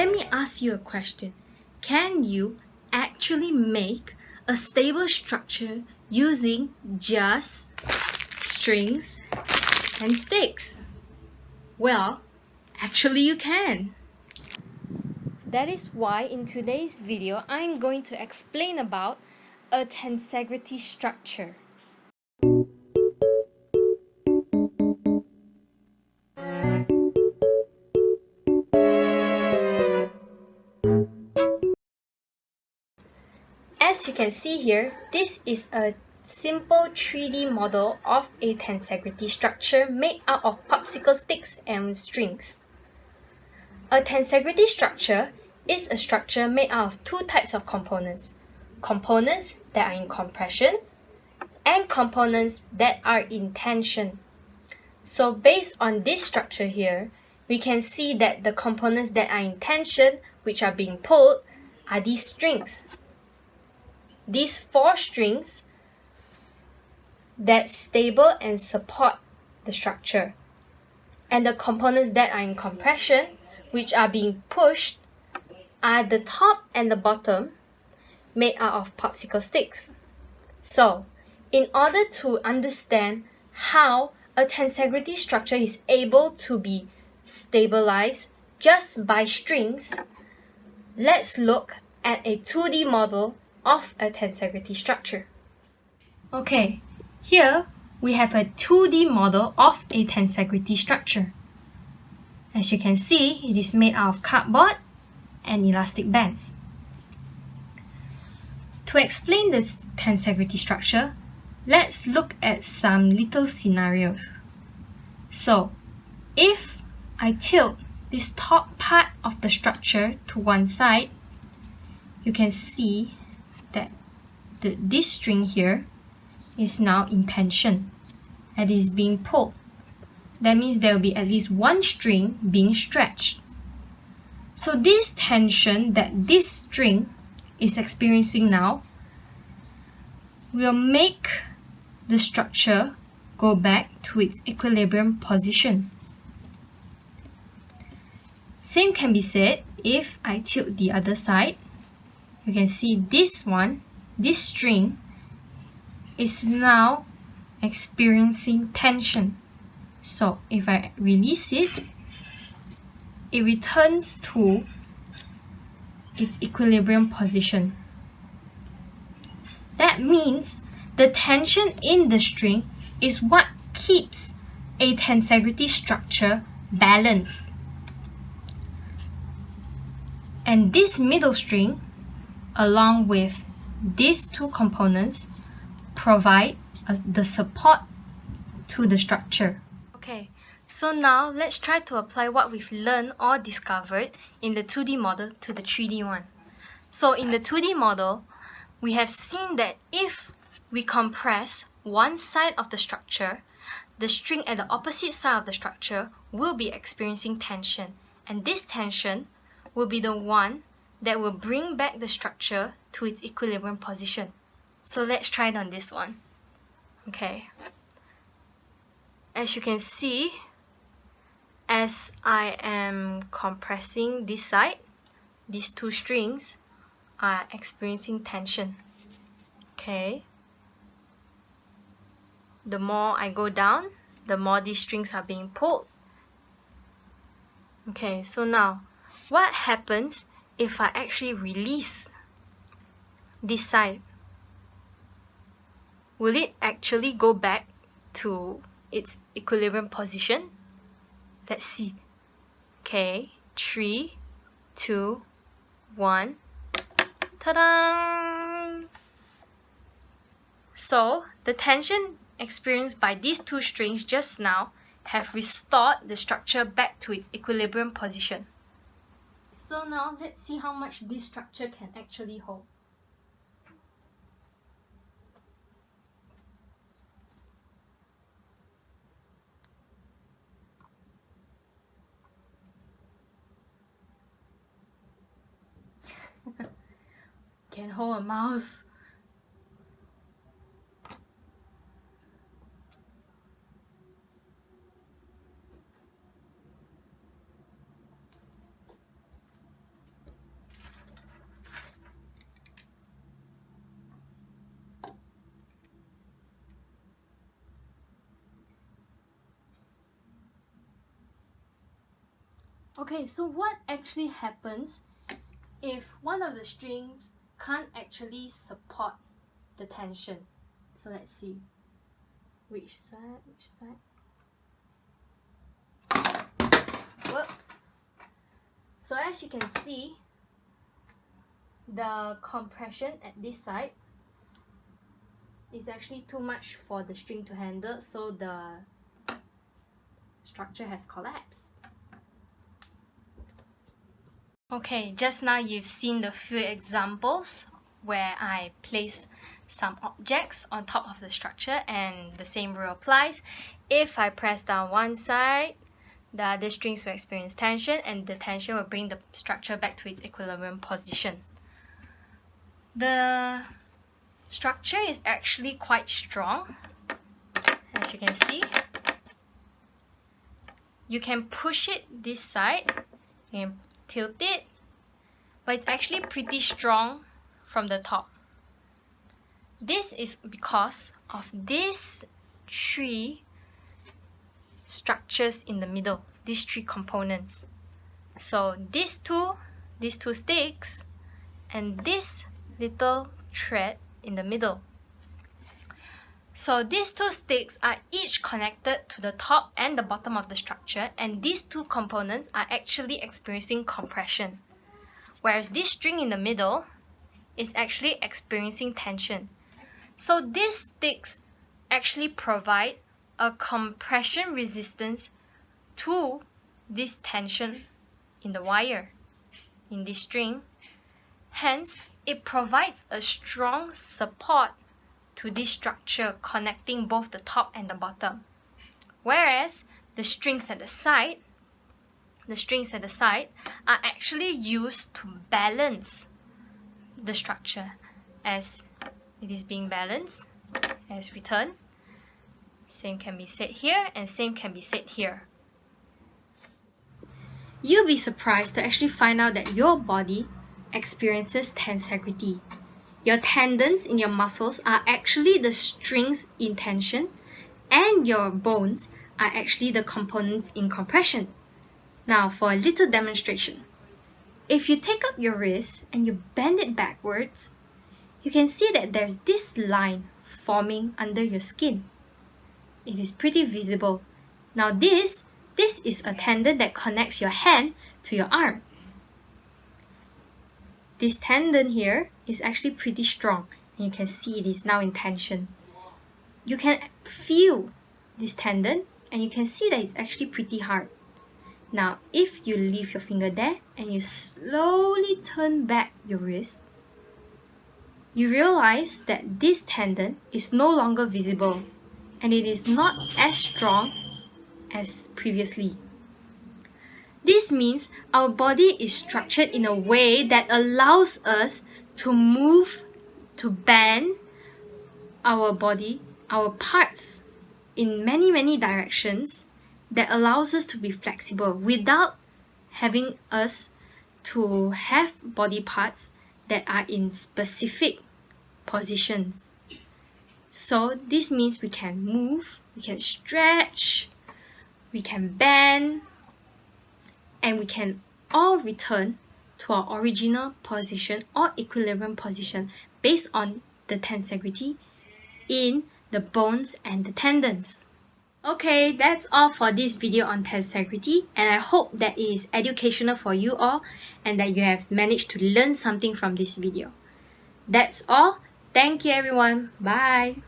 let me ask you a question. Can you actually make a stable structure using just strings and sticks? Well, actually you can. That is why in today's video, I'm going to explain about a tensegrity structure. As you can see here, this is a simple 3D model of a tensegrity structure made out of popsicle sticks and strings. A tensegrity structure is a structure made out of two types of components. Components that are in compression and components that are in tension. So based on this structure here, we can see that the components that are in tension, which are being pulled, are these strings. These 4 strings that stable and support the structure. And the components that are in compression, which are being pushed, are the top and the bottom, made out of popsicle sticks. So, in order to understand how a tensegrity structure is able to be stabilized just by strings, let's look at a 2D model of a tensegrity structure. Okay, here we have a 2D model of a tensegrity structure. As you can see, it is made out of cardboard and elastic bands. To explain this tensegrity structure, let's look at some little scenarios. So, if I tilt this top part of the structure to one side, you can see that this string here is now in tension and is being pulled. That means there will be at least one string being stretched. So this tension that this string is experiencing now will make the structure go back to its equilibrium position. Same can be said if I tilt the other side. You can see this string is now experiencing tension. So if I release it, it returns to its equilibrium position. That means the tension in the string is what keeps a tensegrity structure balanced. And this middle string, along with these two components, provide the support to the structure. Okay, so now let's try to apply what we've learned or discovered in the 2D model to the 3D one. So in the 2D model, we have seen that if we compress one side of the structure, the string at the opposite side of the structure will be experiencing tension. And this tension will be the one that will bring back the structure to its equilibrium position. So let's try it on this one. Okay. As you can see, as I am compressing this side, these two strings are experiencing tension. Okay. The more I go down, the more these strings are being pulled. Okay, so now, what happens if I actually release this side? Will it actually go back to its equilibrium position? Let's see. Okay, 3, 2, 1. Ta-da! So, the tension experienced by these two strings just now have restored the structure back to its equilibrium position. So now, let's see how much this structure can actually hold. Can hold a mouse. Okay, so what actually happens if one of the strings can't actually support the tension? So let's see. Which side? Whoops. So as you can see, the compression at this side is actually too much for the string to handle, so the structure has collapsed. Okay, just now you've seen the few examples where I place some objects on top of the structure, and the same rule applies. If I press down one side, the other strings will experience tension, and the tension will bring the structure back to its equilibrium position. The structure is actually quite strong, as you can see. You can push it this side, you can tilt it, but it's actually pretty strong from the top. This is because of these three structures in the middle, these three components. So these two sticks and this little thread in the middle. So these two sticks are each connected to the top and the bottom of the structure, and these two components are actually experiencing compression, whereas this string in the middle is actually experiencing tension. So these sticks actually provide a compression resistance to this tension in the wire, in this string. Hence, it provides a strong support to this structure connecting both the top and the bottom. Whereas the strings at the side are actually used to balance the structure. As it is being balanced, as we turn, same can be said here and same can be said here. You'll be surprised to actually find out that your body experiences tensegrity. Your tendons in your muscles are actually the strings in tension, and your bones are actually the components in compression. Now for a little demonstration. If you take up your wrist and you bend it backwards, you can see that there's this line forming under your skin. It is pretty visible. Now this is a tendon that connects your hand to your arm. This tendon here is actually pretty strong, and you can see it is now in tension. You can feel this tendon, and you can see that it's actually pretty hard. Now, if you leave your finger there and you slowly turn back your wrist, you realize that this tendon is no longer visible, and it is not as strong as previously. This means our body is structured in a way that allows us to move, to bend our body, our parts in many directions, that allows us to be flexible without having us to have body parts that are in specific positions. So this means we can move, we can stretch, we can bend, and we can all return to our original position or equilibrium position based on the tensegrity in the bones and the tendons. Okay, that's all for this video on tensegrity, and I hope that it is educational for you all and that you have managed to learn something from this video. That's all. Thank you everyone. Bye.